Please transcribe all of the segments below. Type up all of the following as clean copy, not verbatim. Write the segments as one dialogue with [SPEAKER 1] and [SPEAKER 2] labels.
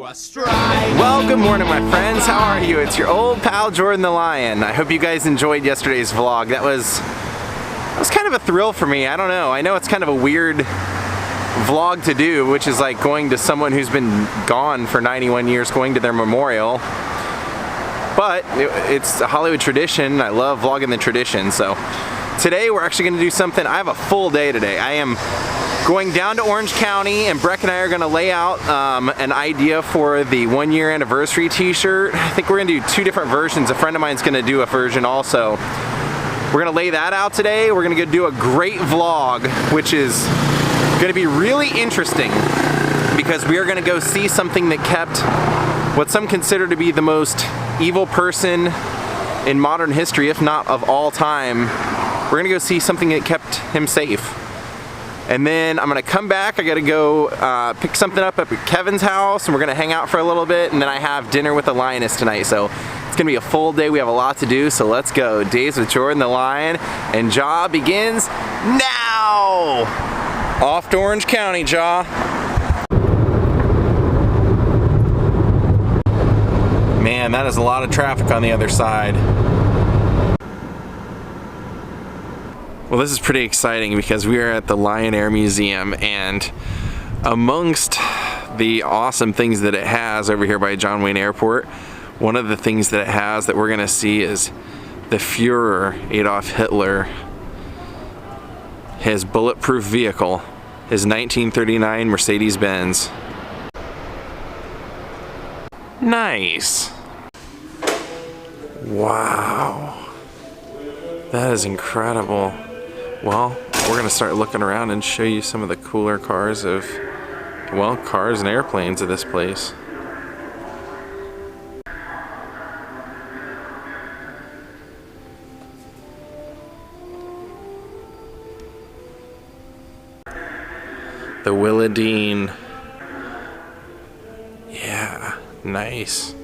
[SPEAKER 1] a stride.
[SPEAKER 2] Well, good morning, my friends. How are you? It's your old pal Jordan the Lion. I hope you guys enjoyed yesterday's vlog. That was kind of a thrill for me. I don't know. I know it's kind of a weird vlog to do, which is like going to someone who's been gone for 91 years, going to their memorial. But it's a Hollywood tradition. I love vlogging the tradition. So today we're actually going to do something. I have a full day today. I am going down to Orange County, and Breck and I are going to lay out an idea for the 1-year anniversary t-shirt. I think we're going to do 2 different versions. A friend of mine's going to do a version also. We're going to lay that out today. We're going to go do a great vlog, which is going to be really interesting because we are going to go see something that kept what some consider to be the most evil person in modern history, if not of all time. We're going to go see something that kept him safe. And then I'm gonna come back. I gotta go pick something up at Kevin's house, and we're gonna hang out for a little bit, and then I have dinner with the Lioness tonight. So it's gonna be a full day. We have a lot to do, so let's go. Daze with Jordan the Lion, and Jaw begins now! Off to Orange County, Jaw. Man, that is a lot of traffic on the other side. Well, this is pretty exciting because we are at the Lyon Air Museum, and amongst the awesome things that it has over here by John Wayne Airport, one of the things that it has that we're going to see is the Führer, Adolf Hitler, his bulletproof vehicle, his 1939 Mercedes Benz. Nice. Wow. That is incredible. Well, we're gonna start looking around and show you some of the cooler cars of, well, cars and airplanes of this place. The Willideen. Yeah, nice.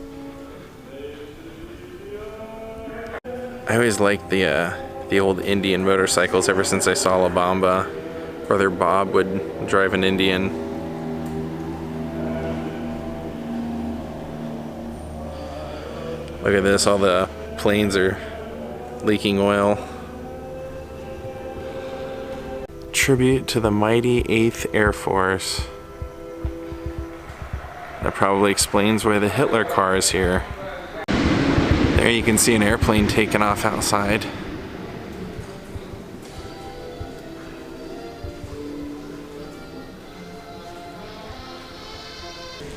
[SPEAKER 2] I always liked the old Indian motorcycles ever since I saw La Bamba. Brother Bob would drive an Indian. Look at this, all the planes are leaking oil. Tribute to the mighty 8th Air Force. That probably explains why the Hitler car is here. There you can see an airplane taking off outside.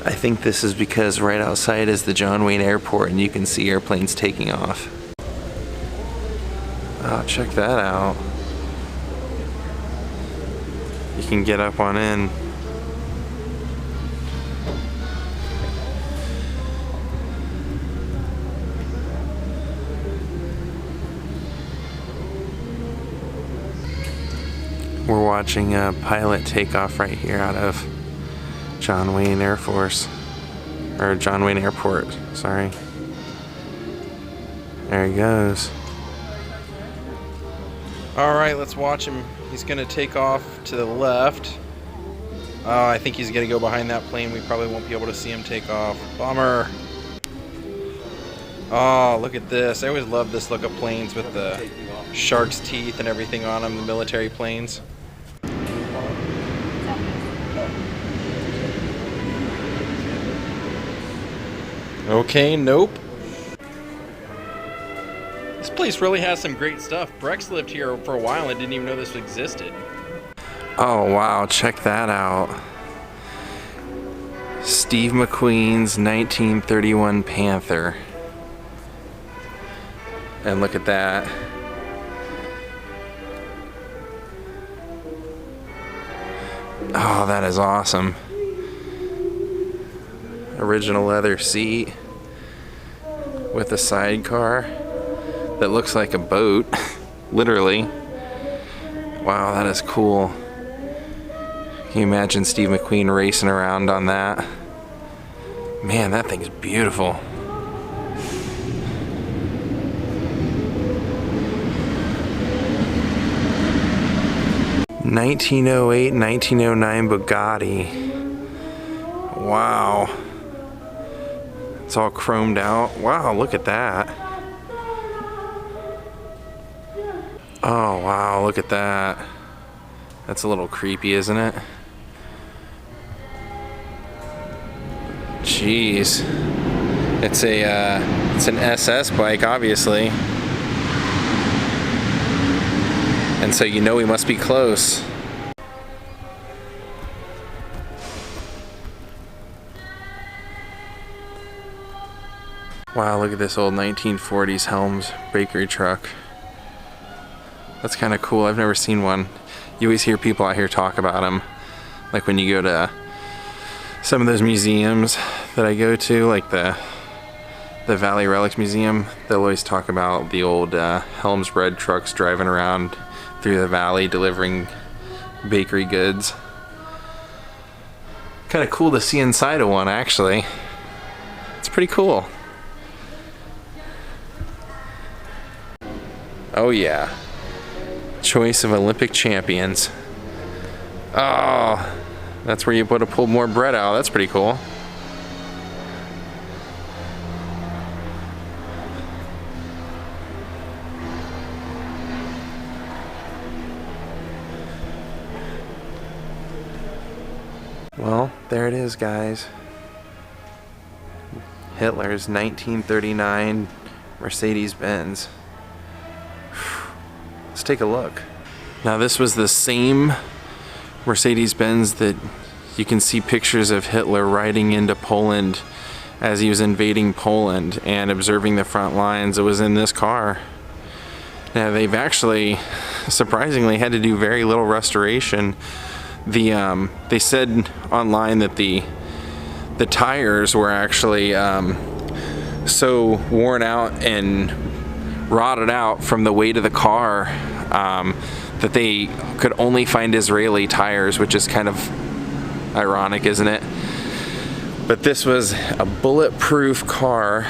[SPEAKER 2] I think this is because right outside is the John Wayne Airport, and you can see airplanes taking off. Oh, check that out. You can get up on in. We're watching a pilot take off right here out of John Wayne Air Force, or John Wayne Airport, sorry. There he goes. Alright, let's watch him. He's gonna take off to the left. Oh, I think he's gonna go behind that plane. We probably won't be able to see him take off. Bummer. Oh, look at this. I always love this look of planes with the shark's teeth and everything on them, the military planes. Okay, nope. This place really has some great stuff. Breck's lived here for a while and didn't even know this existed. Oh wow, check that out. Steve McQueen's 1931 Panther. And look at that. Oh, that is awesome. Original leather seat with a sidecar that looks like a boat, literally. Wow, that is cool. Can you imagine Steve McQueen racing around on that? Man, that thing's beautiful. (1908, 1909) Bugatti. Wow. It's all chromed out. Wow, look at that. Oh wow, look at that. That's a little creepy, isn't it? Jeez. It's an SS bike, obviously. And so you know we must be close. Wow, look at this old 1940s Helms bakery truck. That's kind of cool. I've never seen one. You always hear people out here talk about them. Like when you go to some of those museums that I go to, like the Valley Relics Museum, they'll always talk about the old Helms bread trucks driving around through the valley delivering bakery goods. Kind of cool to see inside of one, actually. It's pretty cool. Oh yeah. Choice of Olympic champions. Oh, that's where you put to pull more bread out. That's pretty cool. Well, there it is, guys. Hitler's 1939 Mercedes-Benz. Let's take a look. Now this was the same Mercedes-Benz that you can see pictures of Hitler riding into Poland as he was invading Poland and observing the front lines. It was in this car. Now they've actually, surprisingly, had to do very little restoration. They said online that the tires were actually so worn out and rotted out from the weight of the car that they could only find Israeli tires, which is kind of ironic, isn't it? But this was a bulletproof car.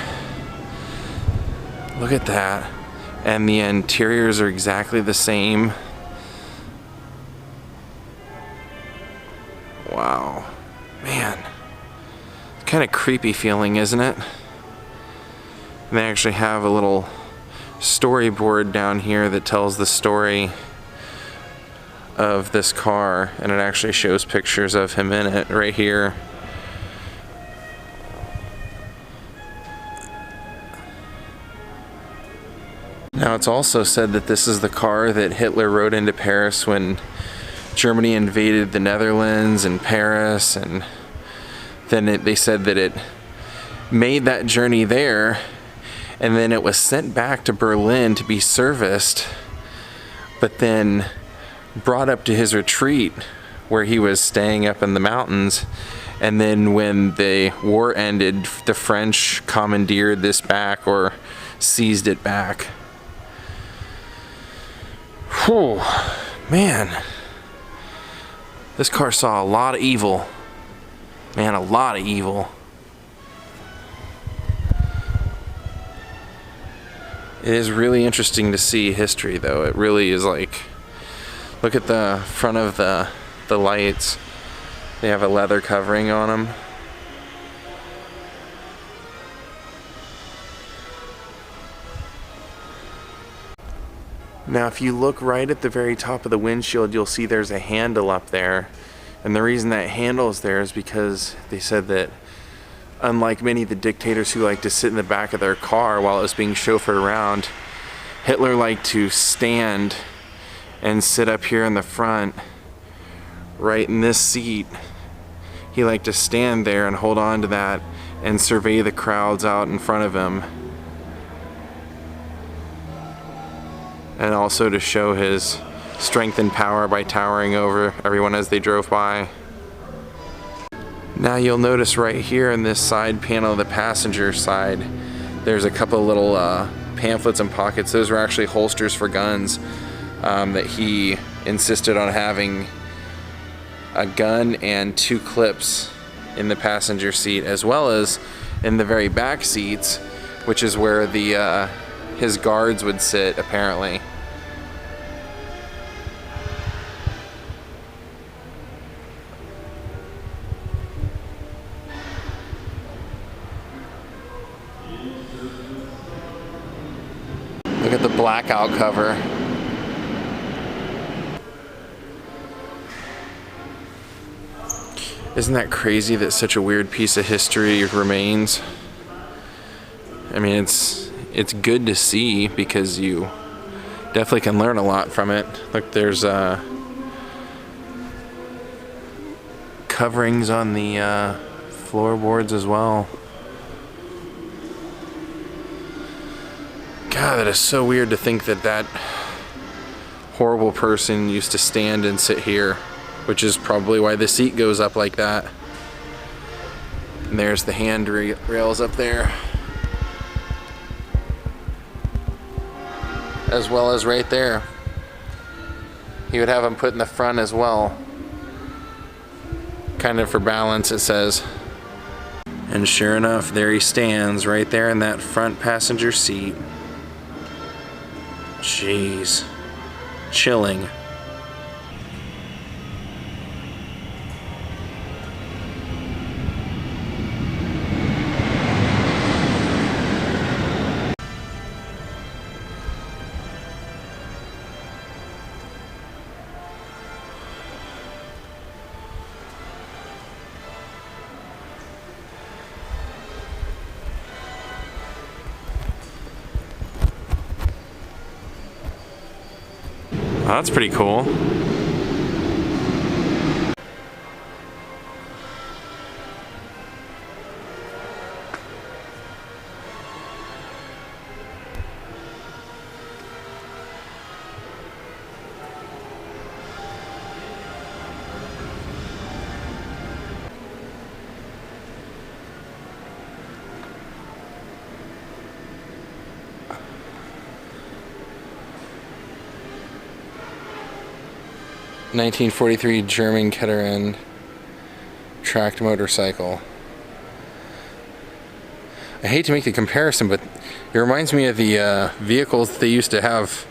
[SPEAKER 2] Look at that. And the interiors are exactly the same. Wow. Man. Kind of creepy feeling, isn't it? And they actually have a little storyboard down here that tells the story of this car, and it actually shows pictures of him in it right here. Now it's also said that this is the car that Hitler rode into Paris when Germany invaded the Netherlands and Paris, and then they said that it made that journey there, and then it was sent back to Berlin to be serviced, but then brought up to his retreat where he was staying up in the mountains. And then when the war ended, the French commandeered this back, or seized it back. Whew, man. This car saw a lot of evil. Man, a lot of evil. It is really interesting to see history, though. It really is. Like, look at the front of the lights. They have a leather covering on them. Now, if you look right at the very top of the windshield, you'll see there's a handle up there. And the reason that handle is there is because they said that, unlike many of the dictators who like to sit in the back of their car while it was being chauffeured around, Hitler liked to stand and sit up here in the front, right in this seat. He liked to stand there and hold on to that and survey the crowds out in front of him. And also to show his strength and power by towering over everyone as they drove by. Now you'll notice right here in this side panel, the passenger side, there's a couple little pamphlets and pockets. Those were actually holsters for guns that he insisted on having a gun and 2 clips in the passenger seat, as well as in the very back seats, which is where the his guards would sit, apparently. at the blackout cover. Isn't that crazy that such a weird piece of history remains? I mean, it's good to see because you definitely can learn a lot from it. Look, there's coverings on the floorboards as well. God, that is so weird to think that that horrible person used to stand and sit here, which is probably why the seat goes up like that. And there's the handrails up there, as well as right there. He would have them put in the front as well, kind of for balance, it says. And sure enough, there he stands right there in that front passenger seat. Jeez, chilling. Oh, that's pretty cool. (1943) German Ketteren tracked motorcycle. I hate to make the comparison, but it reminds me of the vehicles they used to have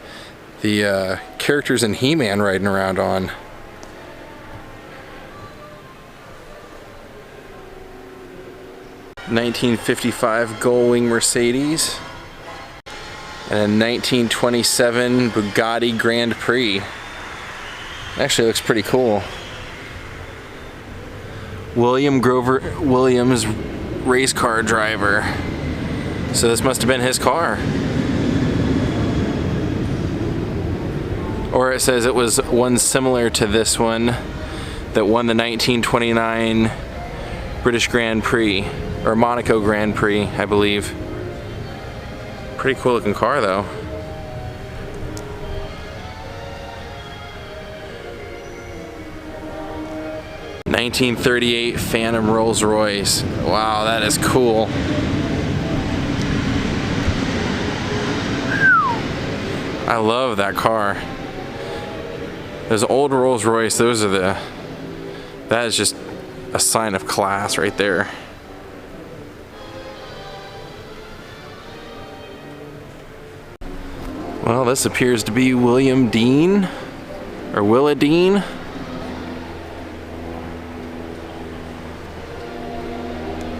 [SPEAKER 2] the characters in He-Man riding around on. (1955) Gullwing Mercedes and a 1927 Bugatti Grand Prix. Actually looks pretty cool. William Grover Williams, race car driver. So this must have been his car. Or it says it was one similar to this one that won the 1929 British Grand Prix, or Monaco Grand Prix, I believe. Pretty cool looking car though. (1938) Phantom Rolls Royce. Wow, that is cool. I love that car. Those old Rolls Royce, those are that is just a sign of class right there. Well, this appears to be William Dean, or Willa Dean.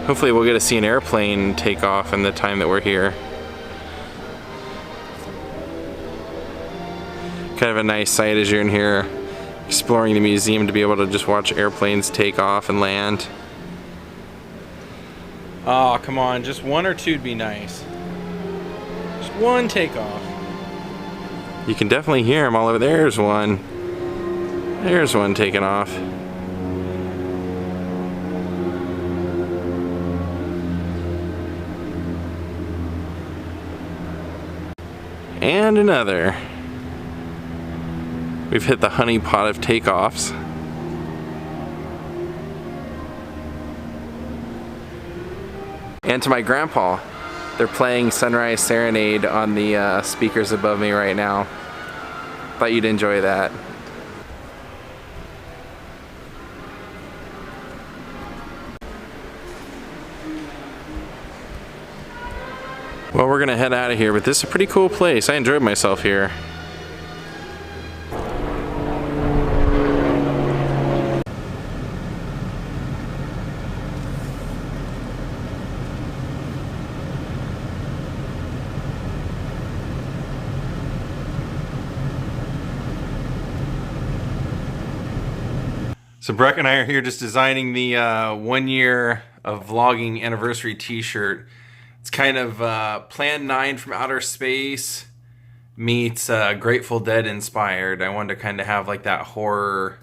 [SPEAKER 2] Hopefully we'll get to see an airplane take off in the time that we're here. Kind of a nice sight as you're in here exploring the museum to be able to just watch airplanes take off and land. Oh, come on, just one or two would be nice. Just one takeoff. You can definitely hear them all over. There's one. There's one taking off. And another. We've hit the honeypot of takeoffs. And to my grandpa, they're playing Sunrise Serenade on the speakers above me right now. Thought you'd enjoy that. Well, we're gonna head out of here, but this is a pretty cool place. I enjoyed myself here. So Breck and I are here just designing the 1 year of vlogging anniversary t-shirt. It's kind of Plan 9 from Outer Space meets Grateful Dead inspired. I wanted to kind of have like that horror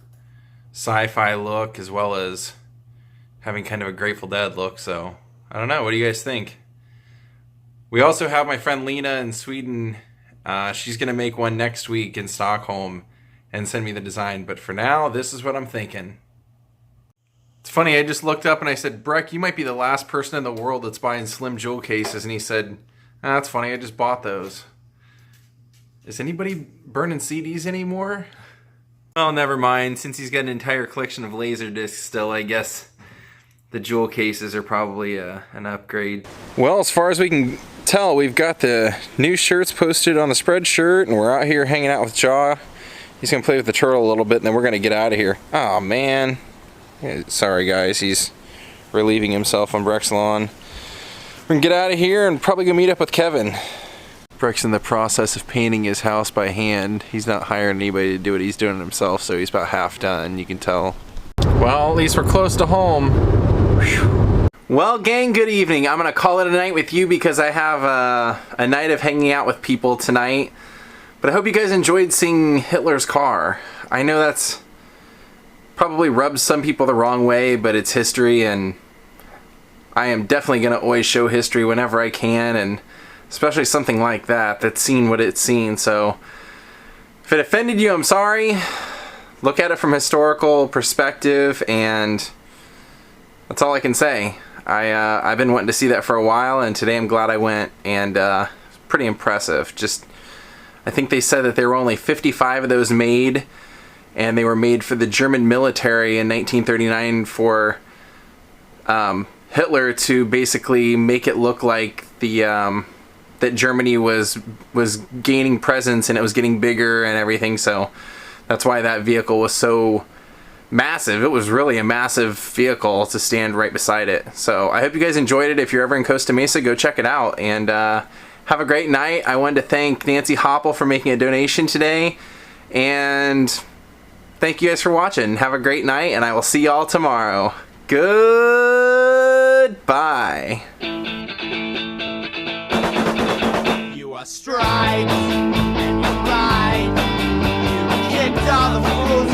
[SPEAKER 2] sci-fi look as well as having kind of a Grateful Dead look. So I don't know, what do you guys think? We also have my friend Lena in Sweden. She's gonna make one next week in Stockholm and send me the design, but for now, this is what I'm thinking. It's funny, I just looked up and I said, Breck, you might be the last person in the world that's buying slim jewel cases, and he said, that's funny, I just bought those. Is anybody burning CDs anymore? Well, never mind, since he's got an entire collection of laser discs still, I guess the jewel cases are probably an upgrade. Well, as far as we can tell, we've got the new shirts posted on the Spreadshirt, and we're out here hanging out with Jaw. He's gonna play with the turtle a little bit, and then we're gonna get out of here. Oh man, sorry guys, he's relieving himself on Breck's lawn. We're gonna get out of here and probably go meet up with Kevin. Breck's in the process of painting his house by hand. He's not hiring anybody to do it, he's doing it himself, so he's about half done, you can tell. Well, at least we're close to home. Whew. Well, gang, good evening. I'm gonna call it a night with you because I have a night of hanging out with people tonight. But I hope you guys enjoyed seeing Hitler's car. I know that's probably rubs some people the wrong way, but it's history, and I am definitely gonna always show history whenever I can, and especially something like that that's seen what it's seen. So if it offended you, I'm sorry. Look at it from a historical perspective, and that's all I can say. I've been wanting to see that for a while, and today I'm glad I went, and it's pretty impressive. Just, I think they said that there were only 55 of those made, and they were made for the German military in 1939 for Hitler to basically make it look like the that Germany was gaining presence and it was getting bigger and everything. So that's why that vehicle was so massive. It was really a massive vehicle to stand right beside it. So I hope you guys enjoyed it. If you're ever in Costa Mesa, go check it out, and have a great night. I wanted to thank Nancy Hopple for making a donation today, and thank you guys for watching. Have a great night, and I will see y'all tomorrow. Goodbye.
[SPEAKER 1] You are stripes and you're right. You kicked all the fools